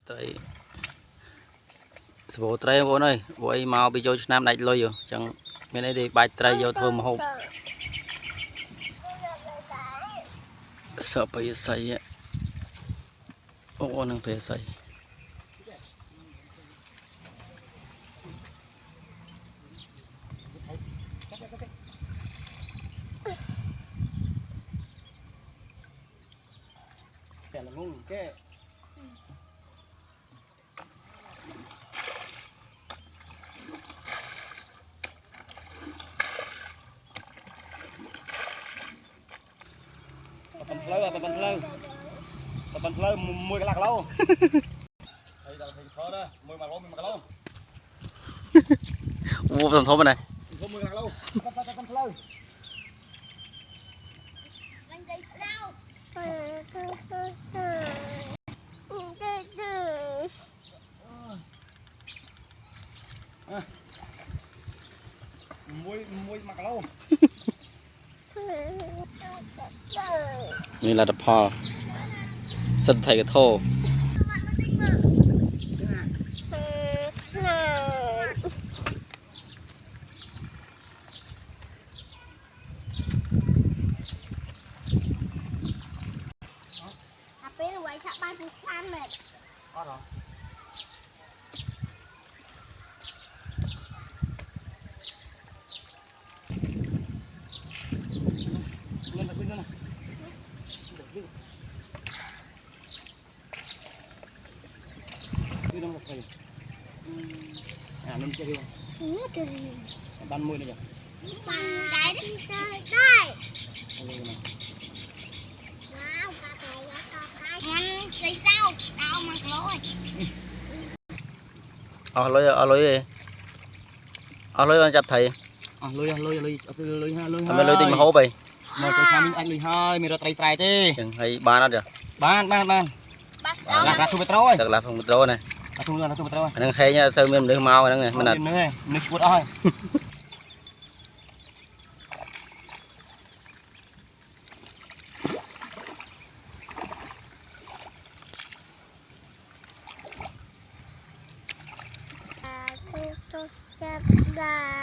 Tại bộ trai bộ này bộ ấy màu bị cho nam đại lôi rồi chẳng bên đây thì bài trai vô thơm hộp sợ phải xây ô nâng phải xây là ngung cái tập lâu mùi cái lạc lâu đây là thành phố đó mùi mà lâu vô tầm thôn bên này mùi lạc lâu tập lâu mùi mặc lâuนี่เราจะพอสันไทยกับโทnâng chơi đi ban mùi này Bằng cái đấy. Đây. Wow, ăn xì sao? Đau mặt lôi. lối chặt thầy lôi ha lối tình mà hố vậy mà cái sao mình anh lôi hai mình ra tay sai thế chẳng hay ba nó được ban là thu bê trôi thật là không trôi này thu bê trôi đang hay nha thơm em được mau này mình đặt nước cuốn ơi Đây.